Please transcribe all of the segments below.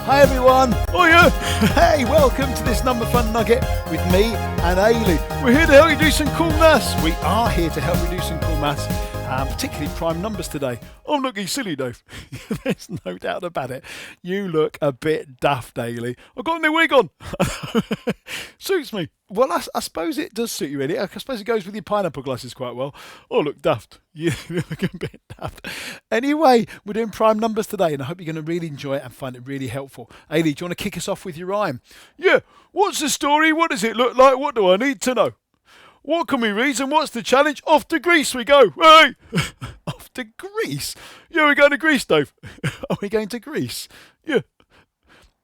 Hi everyone! Oh yeah! Hey, welcome to this Number Fun Nugget with me and Alie. We're here to help you do some cool maths. We are here to help you do some cool maths, particularly prime numbers today. I'm looking silly, Dave. There's no doubt about it. You look a bit daft, Alie. I've got a new wig on. Suits me. Well, I suppose it does suit you, really. I suppose it goes with your pineapple glasses quite well. Oh, look daft. You look a bit daft. Anyway, we're doing prime numbers today, and I hope you're going to really enjoy it and find it really helpful. Alie, do you want to kick us off with your rhyme? Yeah. What's the story? What does it look like? What do I need to know? What can we read and what's the challenge? Off to Greece we go. Hey! Off to Greece? Yeah, we're going to Greece, Dave. Are we going to Greece? Yeah.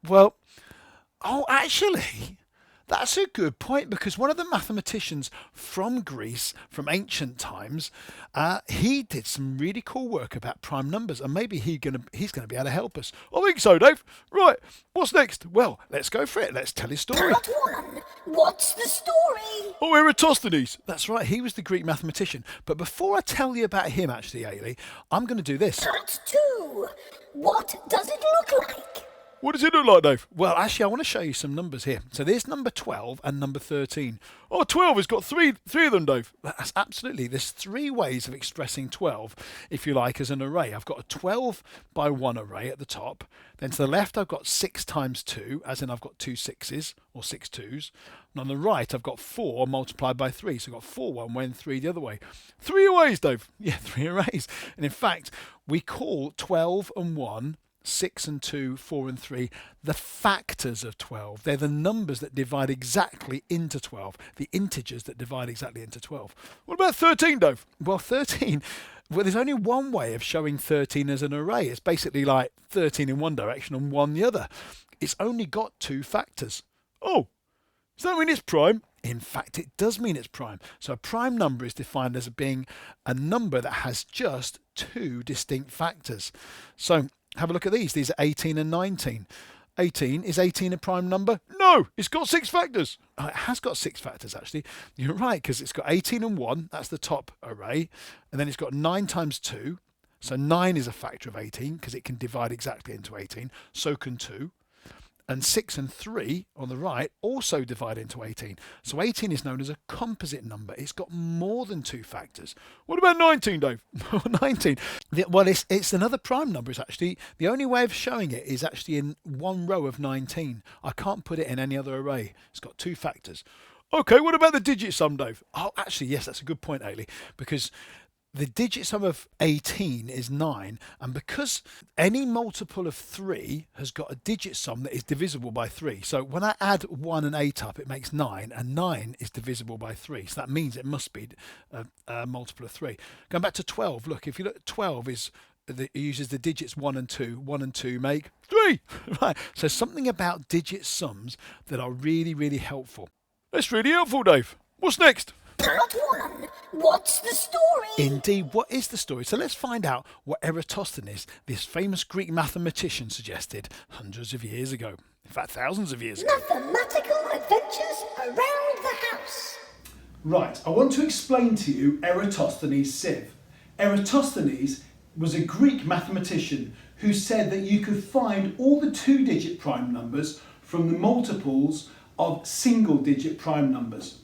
Well, actually, that's a good point, because one of the mathematicians from Greece, from ancient times, he did some really cool work about prime numbers, and maybe he's going to be able to help us. I think so, Dave. Right, what's next? Well, let's go for it. Let's tell his story. Part 1. What's the story? Oh, Eratosthenes. That's right, he was the Greek mathematician. But before I tell you about him, actually, Alie, I'm going to do this. Part 2. What does it look like? What does it look like, Dave? Well, actually, I want to show you some numbers here. So there's number 12 and number 13. Oh, 12 has got three of them, Dave. That's absolutely. There's three ways of expressing 12, if you like, as an array. I've got a 12 by 1 array at the top. Then to the left, I've got 6 times 2, as in I've got 2 6s, or 6 2s. And on the right, I've got 4 multiplied by 3. So I've got 4 one way and 3 the other way. 3 arrays, Dave. Yeah, 3 arrays. And in fact, we call 12 and 1, 6 and 2, 4 and 3, the factors of 12. They're the numbers that divide exactly into 12, the integers that divide exactly into 12. What about 13, Dave? Well, 13, there's only one way of showing 13 as an array. It's basically like 13 in one direction and 1 the other. It's only got 2 factors. Oh, does that mean it's prime? In fact, it does mean it's prime. So a prime number is defined as being a number that has just 2 distinct factors. So have a look at these. These are 18 and 19. 18, is 18 a prime number? No, it's got 6 factors. Oh, it has got 6 factors, actually. You're right, because it's got 18 and 1. That's the top array. And then it's got 9 times 2. So 9 is a factor of 18, because it can divide exactly into 18. So can 2. And 6 and 3 on the right also divide into 18. So 18 is known as a composite number. It's got more than 2 factors. What about 19, Dave? 19. Well, it's another prime number. It's actually, the only way of showing it is actually in one row of 19. I can't put it in any other array. It's got 2 factors. Okay, what about the digit sum, Dave? Oh, actually, yes, that's a good point, Alie, because the digit sum of 18 is 9, and because any multiple of 3 has got a digit sum that is divisible by 3. So when I add 1 and 8 up, it makes 9, and 9 is divisible by 3. So that means it must be a multiple of 3. Going back to 12, look, if you look at 12, it uses the digits 1 and 2. 1 and 2 make 3. Right. So something about digit sums that are really, really helpful. That's really helpful, Dave. What's next? Part 1. What's the story? Indeed, what is the story? So let's find out what Eratosthenes, this famous Greek mathematician, suggested hundreds of years ago. In fact, thousands of years ago. Mathematical adventures around the house. Right, I want to explain to you Eratosthenes' sieve. Eratosthenes was a Greek mathematician who said that you could find all the 2-digit prime numbers from the multiples of single-digit prime numbers.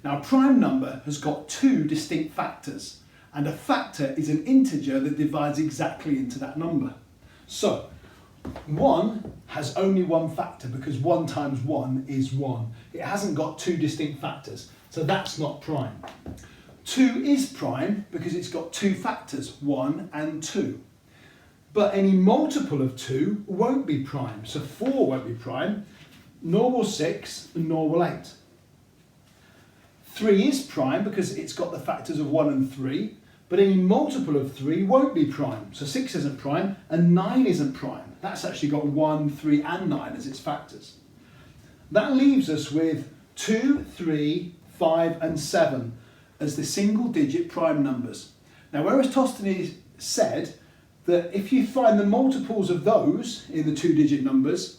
Now, a prime number has got 2 distinct factors, and a factor is an integer that divides exactly into that number. So, 1 has only 1 factor because 1 times 1 is 1. It hasn't got 2 distinct factors, so that's not prime. 2 is prime because it's got 2 factors, 1 and 2. But any multiple of 2 won't be prime, so 4 won't be prime, nor will 6, nor will 8. 3 is prime because it's got the factors of 1 and 3, but any multiple of 3 won't be prime. So 6 isn't prime and 9 isn't prime. That's actually got 1, 3 and 9 as its factors. That leaves us with 2, 3, 5 and 7 as the single digit prime numbers. Now, Eratosthenes said that if you find the multiples of those in the 2-digit numbers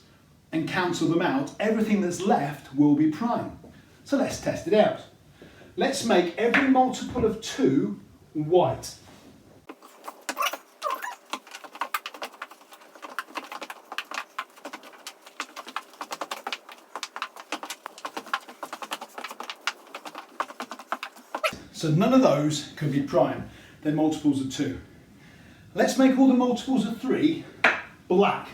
and cancel them out, everything that's left will be prime. So let's test it out. Let's make every multiple of 2 white. So none of those can be prime. They're multiples of 2. Let's make all the multiples of 3 black.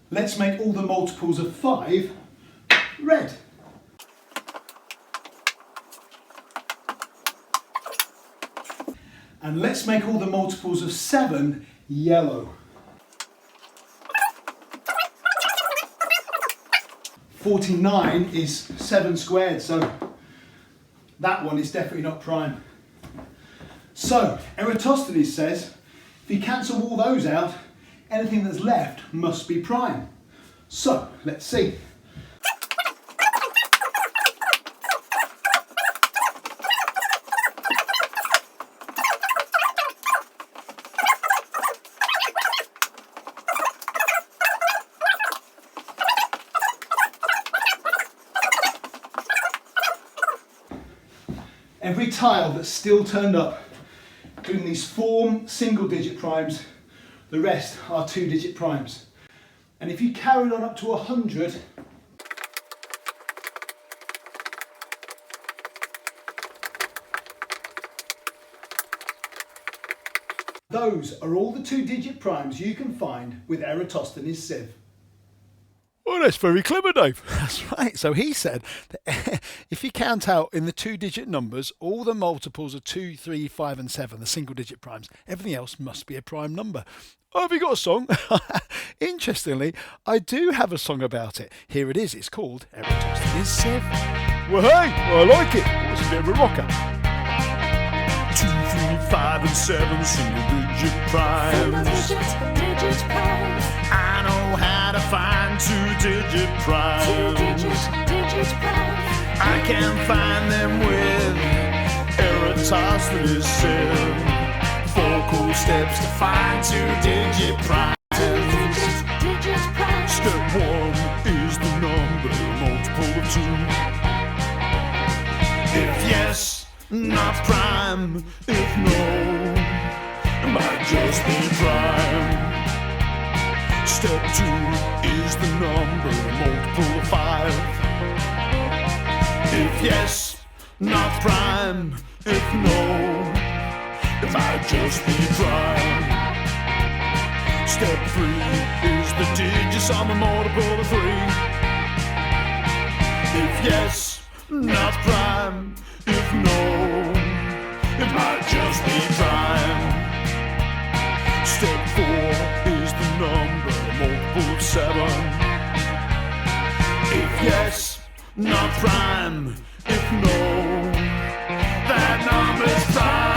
Let's make all the multiples of 5 red. And let's make all the multiples of 7 yellow. 49 is 7 squared, so that one is definitely not prime. So Eratosthenes says if you cancel all those out, anything that's left must be prime. So let's see. Every tile that's still turned up, including these 4 single-digit primes, the rest are 2-digit primes. And if you carried on up to 100, those are all the 2-digit primes you can find with Eratosthenes' sieve. Oh, that's very clever, Dave. That's right. So he said that if you count out in the 2-digit numbers all the multiples of 2, 3, 5 and 7, the single-digit primes, everything else must be a prime number. Oh, have you got a song? Interestingly, I do have a song about it. Here it is. It's called Eratosthenes' sieve. Well, hey, I like it. It's a bit of a rocker. 2, 3, 5 and 7 single-digit primes. Single-digit primes. I know how to find 2-digit primes. 2-digit primes. I can find them with Eratosthenes' sieve. 4 cool steps to find 2-digit primes. 2-digit primes. Step 1 is the number multiple of 2. If yes, not prime. If no, it might just be prime. Step 2 is the number multiple of 5. If yes, not prime. If no, it might just be prime. Step 3 is the digits on the multiple of 3. If yes, not prime. If no, it might just be prime. Step 4 is the number multiple of 7. If yes, not prime. If no, that number's prime.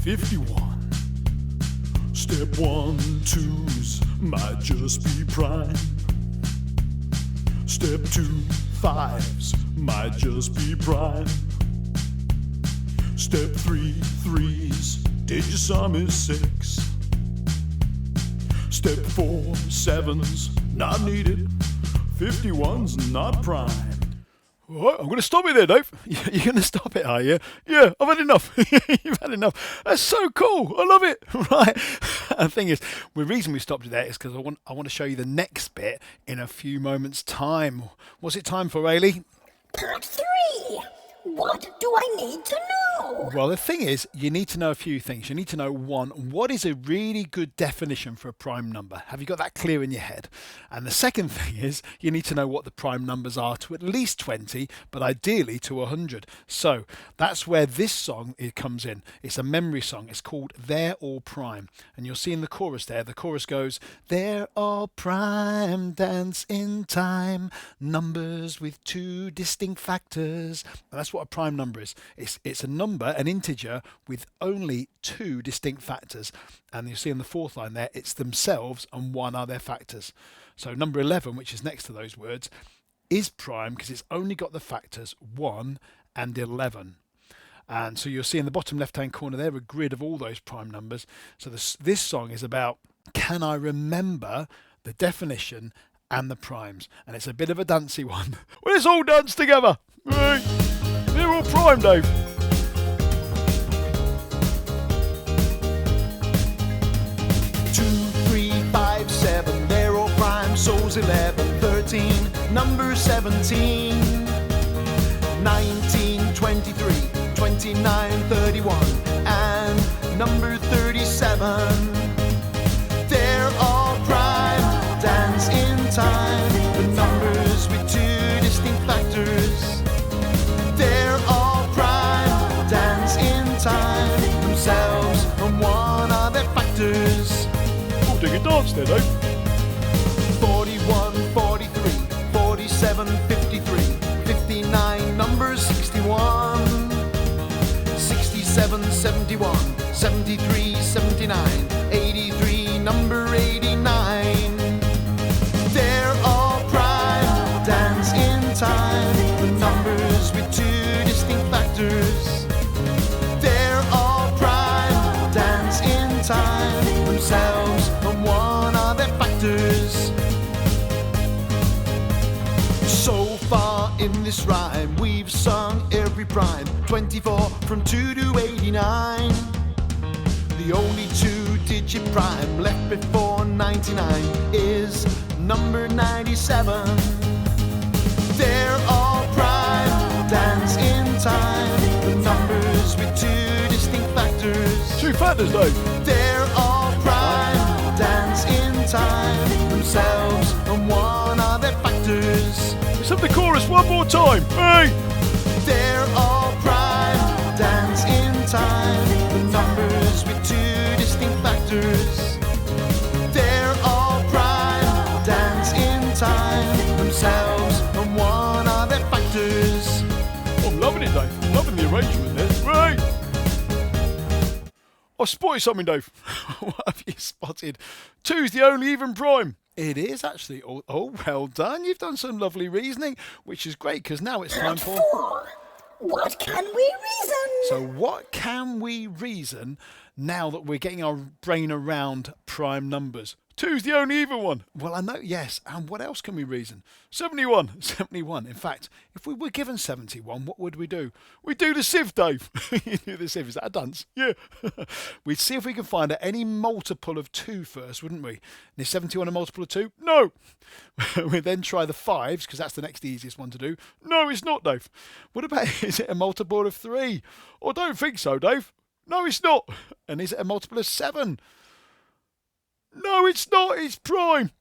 51. Step 1, 2s might just be prime. Step 2, 5s might just be prime. Step 3, 3s, digit sum is 6. Step 4, 7s, not needed. 51's not prime. Right, I'm going to stop it there, Dave. You're going to stop it, are you? Yeah, I've had enough. You've had enough. That's so cool. I love it. Right. The thing is, the reason we stopped it there is because I want to show you the next bit in a few moments' time. What's it time for, Alie? Part 3. What do I need to know? Well, the thing is, you need to know a few things. You need to know, 1, what is a really good definition for a prime number? Have you got that clear in your head? And the second thing is, you need to know what the prime numbers are to at least 20, but ideally to 100. So that's where this song comes in. It's a memory song. It's called Theyre All Prime. And you'll see in the chorus there, the chorus goes, They're all prime, dance in time, numbers with 2 distinct factors. And that's what a prime number is. It's a number, an integer, with only 2 distinct factors. And you see in the 4th line there, it's themselves and 1 are their factors. So number 11, which is next to those words, is prime because it's only got the factors 1 and 11. And so you'll see in the bottom left-hand corner there a grid of all those prime numbers. So this song is about, can I remember the definition and the primes? And it's a bit of a dancey one. Well, let's all dance together. Right. They're all prime, Dave. number 17, 19, 23, 29, 31, and number 37. They're all prime, dance in time, the numbers with two distinct factors. They're all prime, dance in time, themselves and one of their factors. Oh, dig a dance there, though. 41, 43, 47, 53, 59, number 61, 67, 71, 73, 79, 83, number 89. They're all prime, dance in time, the numbers with two distinct factors. They're all prime, dance in time, themselves and one of their factors. So far in this rhyme, we've sung every prime, 24 from 2 to 89. The only two-digit prime left before 99 is number 97. They're all prime, dance in time, the numbers with two distinct factors. Two factors, though. They're all prime, dance in time, themselves and one of their factors. Let's have the chorus one more time. Hey! They're all prime, dance in time, the numbers with two distinct factors. They're all prime, dance in time, themselves and one of their factors. Oh, I'm loving it, Dave. I'm loving the arrangement there. Right. I spotted something, Dave. What have you spotted? Two's the only even prime. It is actually. Oh, well done. You've done some lovely reasoning, which is great because now it's time for... 4. What can we reason? So what can we reason now that we're getting our brain around prime numbers? Two's the only even one. Well, I know, yes. And what else can we reason? 71. 71. In fact, if we were given 71, what would we do? We'd do the sieve, Dave. You do the sieve. Is that a dance? Yeah. We'd see if we could find any multiple of 2 first, wouldn't we? And is 71 a multiple of 2? No. We'd then try the 5s, because that's the next easiest one to do. No, it's not, Dave. What about, is it a multiple of 3? I don't think so, Dave. No, it's not. And is it a multiple of 7? No, it's not. It's prime.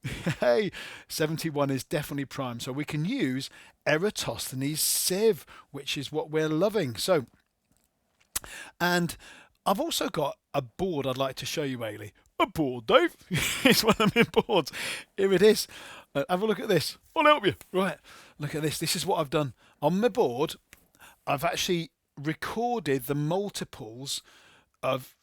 Hey, 71 is definitely prime. So we can use Eratosthenes' sieve, which is what we're loving. So, and I've also got a board I'd like to show you, Alie. A board, Dave. It's one of my boards. Here it is. Have a look at this. I'll help you. Right. Look at this. This is what I've done. On my board, I've actually recorded the multiples of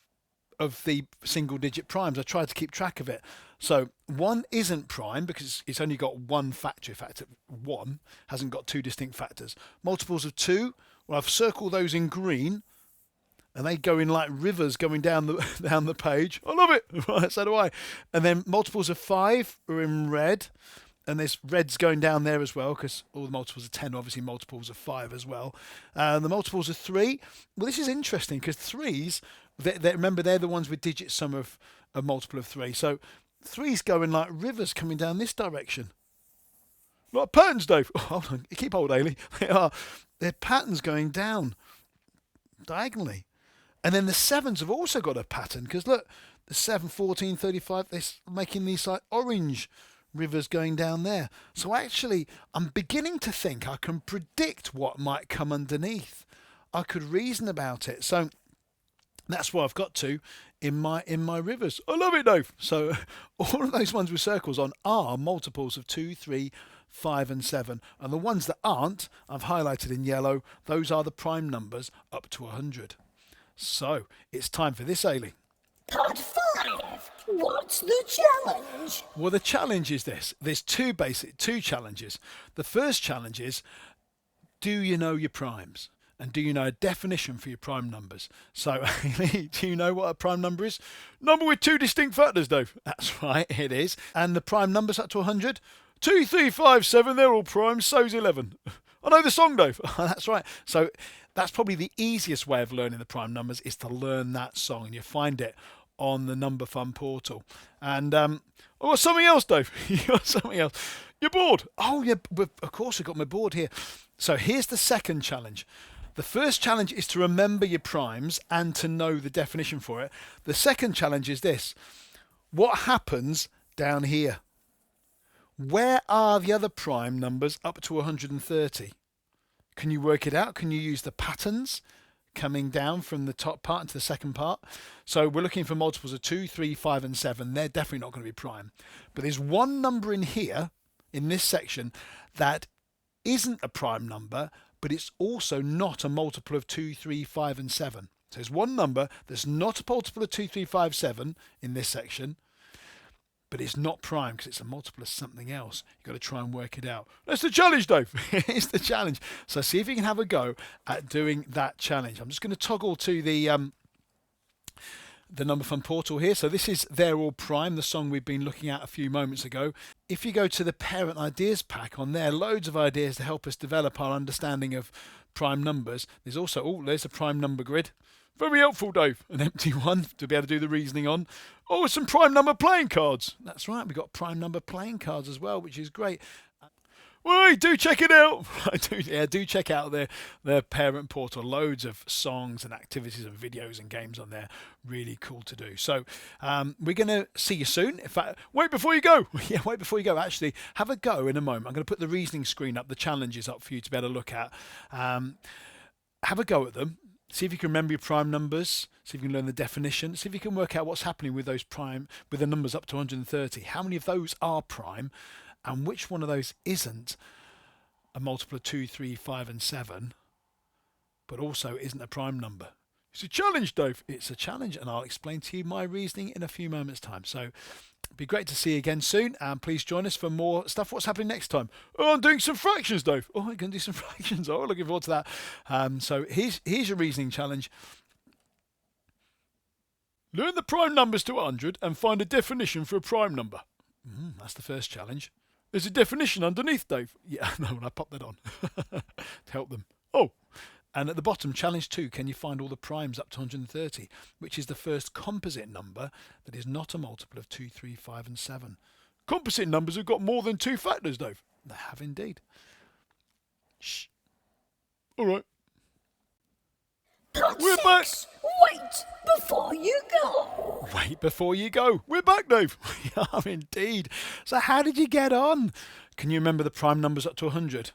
the single digit primes. I tried to keep track of it. So 1 isn't prime because it's only got one factor. In fact, 1 hasn't got 2 distinct factors. Multiples of 2, well, I've circled those in green and they go in like rivers going down the page. I love it. Right, so do I. And then multiples of 5 are in red, and there's reds going down there as well because all the multiples of 10 are obviously multiples of 5 as well. The multiples of 3, well, this is interesting because 3s, remember, they're the ones with digit sum of a multiple of 3. So 3's going like rivers coming down this direction. Like patterns, Dave. Oh, hold on. Keep hold, Alie. They're patterns going down diagonally. And then the 7s have also got a pattern because look, the 7, 14, 35, they're making these like orange rivers going down there. So actually, I'm beginning to think I can predict what might come underneath. I could reason about it. So that's where I've got to in my rivers. I love it, Dave. So all of those ones with circles on are multiples of 2, 3, 5 and 7. And the ones that aren't, I've highlighted in yellow. Those are the prime numbers up to 100. So it's time for this, Alie. Part 5. What's the challenge? Well, the challenge is this. There's two challenges. The first challenge is, do you know your primes? And do you know a definition for your prime numbers? So, do you know what a prime number is? Number with 2 distinct factors, Dave. That's right, it is. And the prime numbers up to 100? 2, 3, 5, 7, they're all primes, so's 11. I know the song, Dave. That's right. So that's probably the easiest way of learning the prime numbers is to learn that song. And you find it on the Number Fun portal. And Oh, got something else, Dave. You got something else. You're bored. Oh, yeah. Of course, I've got my board here. So here's the second challenge. The first challenge is to remember your primes and to know the definition for it. The second challenge is this. What happens down here? Where are the other prime numbers up to 130? Can you work it out? Can you use the patterns coming down from the top part into the second part? So we're looking for multiples of 2, 3, 5 and 7. They're definitely not going to be prime. But there's one number in here, in this section, that isn't a prime number, but it's also not a multiple of 2, 3, 5 and 7. So there's one number that's not a multiple of 2, 3, 5, 7 in this section, but it's not prime because it's a multiple of something else. You've got to try and work it out. That's the challenge, Dave. It's the challenge. So see if you can have a go at doing that challenge. I'm just going to toggle to the Number Fun portal here. So this is Theyre All Prime, the song we've been looking at a few moments ago. If you go to the Parent Ideas pack on there, loads of ideas to help us develop our understanding of prime numbers. There's also, there's a prime number grid. Very helpful, Dave. An empty one to be able to do the reasoning on. Oh, some prime number playing cards. That's right, we've got prime number playing cards as well, which is great. Well, do check it out. do check out their parent portal. Loads of songs and activities and videos and games on there. Really cool to do. So we're going to see you soon. In fact, wait before you go. Yeah, wait before you go. Actually, have a go in a moment. I'm going to put the reasoning screen up, the challenges up for you to be able to look at. Have a go at them. See if you can remember your prime numbers. See if you can learn the definition. See if you can work out what's happening with those prime, with the numbers up to 130. How many of those are prime, and which one of those isn't a multiple of 2, 3, 5, and 7, but also isn't a prime number? It's a challenge, Dave. It's a challenge, and I'll explain to you my reasoning in a few moments' time. So it'd be great to see you again soon, and please join us for more stuff. What's happening next time? Oh, I'm doing some fractions, Dave. Oh, I'm going to do some fractions. Oh, looking forward to that. So here's your reasoning challenge. Learn the prime numbers to 100 and find a definition for a prime number. That's the first challenge. There's a definition underneath, Dave. Yeah, no, I popped that on to help them. Oh, and at the bottom, challenge 2, can you find all the primes up to 130, which is the first composite number that is not a multiple of 2, 3, 5 and 7. Composite numbers have got more than 2 factors, Dave. They have indeed. Shh. All right. Part We're 6. back. Wait before you go. Wait before you go. We're back, Dave. We are indeed. So how did you get on? Can you remember the prime numbers up to 100?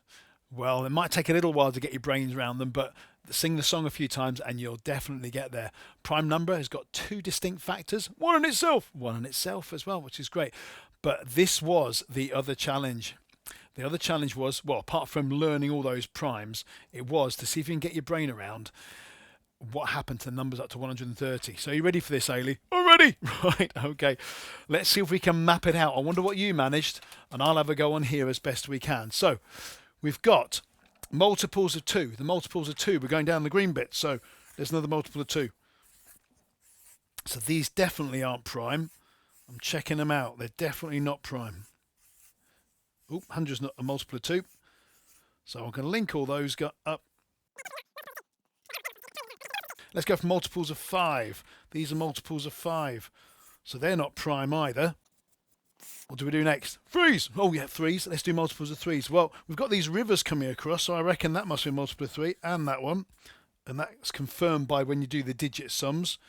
Well, it might take a little while to get your brains around them, but sing the song a few times and you'll definitely get there. Prime number has got 2 distinct factors, one in itself as well, which is great. But this was the other challenge. The other challenge was, well, apart from learning all those primes, it was to see if you can get your brain around what happened to the numbers up to 130. So are you ready for this, Alie? I'm ready. Right, okay. Let's see if we can map it out. I wonder what you managed, and I'll have a go on here as best we can. So we've got multiples of 2. The multiples of 2, we're going down the green bit. So there's another multiple of 2. So these definitely aren't prime. I'm checking them out. They're definitely not prime. Oh, 100's not a multiple of 2. So I'm going to link all those up. Let's go for multiples of 5. These are multiples of 5. So they're not prime either. What do we do next? 3s. Oh, yeah, 3s. Let's do multiples of 3s. Well, we've got these rivers coming across, so I reckon that must be a multiple of 3, and that one. And that's confirmed by when you do the digit sums.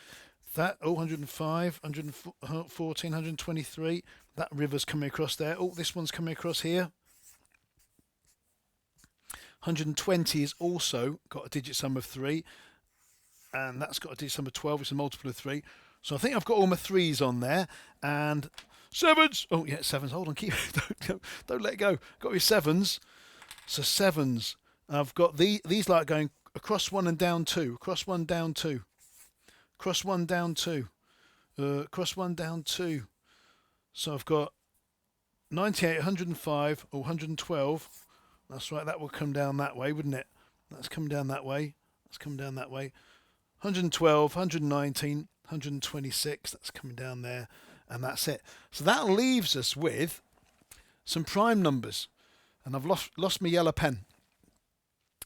That, 105, 114, 123. That river's coming across there. Oh, this one's coming across here. 120 is also got a digit sum of 3. And that's got a digit sum of 12, which is a multiple of 3. So I think I've got all my 3s on there. And 7s. Oh, yeah, 7s. Hold on, keep don't let go. Got your 7s. So 7s. I've got these like going across 1 and down 2. Across 1, down 2. Across 1, down 2. Across 1, down 2. So I've got 98, 105, or 112. That's right, that will come down that way, wouldn't it? That's come down that way. That's come down that way. 112, 119, 126. That's coming down there. And that's it. So that leaves us with some prime numbers. And I've lost my yellow pen.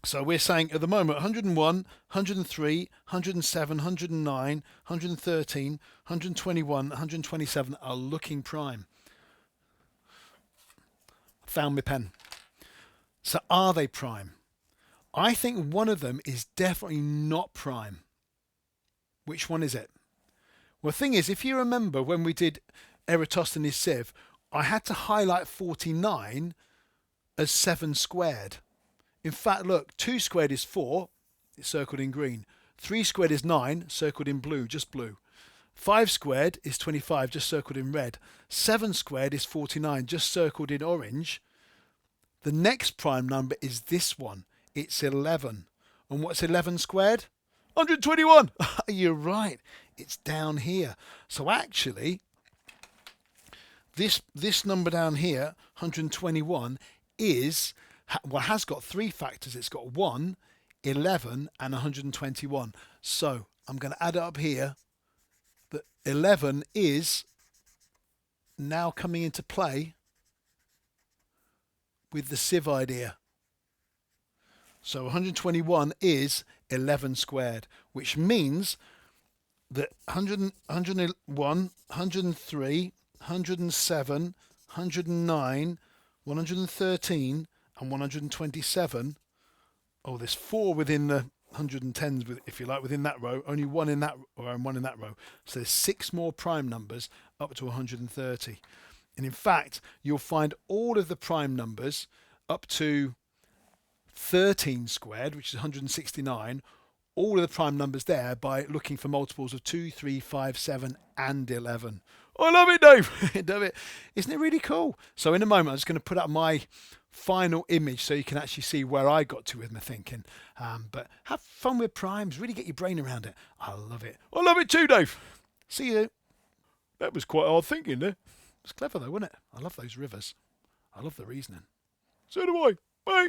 So we're saying at the moment 101, 103, 107, 109, 113, 121, 127 are looking prime. Found my pen. So are they prime? I think one of them is definitely not prime. Which one is it? Well, the thing is, if you remember when we did Eratosthenes sieve, I had to highlight 49 as 7 squared. In fact, look, 2 squared is 4, it's circled in green. 3 squared is 9, circled in blue, just blue. 5 squared is 25, just circled in red. 7 squared is 49, just circled in orange. The next prime number is this one. It's 11. And what's 11 squared? 121. You're right. It's down here. So actually, this number down here, 121, has got 3 factors. It's got 1, 11, and 121. So I'm going to add it up here. That 11 is now coming into play with the sieve idea. So 121 is 11 squared, which means that 101, 103, 107, 109, 113 and 127. Oh, there's 4 within the 110s, if you like, within that row. Only 1 in that row and 1 in that row. So there's 6 more prime numbers up to 130. And in fact, you'll find all of the prime numbers up to 13 squared, which is 169, all of the prime numbers there by looking for multiples of 2, 3, 5, 7 and 11. I love it, Dave. Love it. Isn't it really cool? So in a moment, I'm just going to put up my final image so you can actually see where I got to with my thinking. But have fun with primes. Really get your brain around it. I love it. I love it too, Dave. See you. That was quite hard thinking there. It's clever though, wasn't it? I love those rivers. I love the reasoning. So do I. Bye.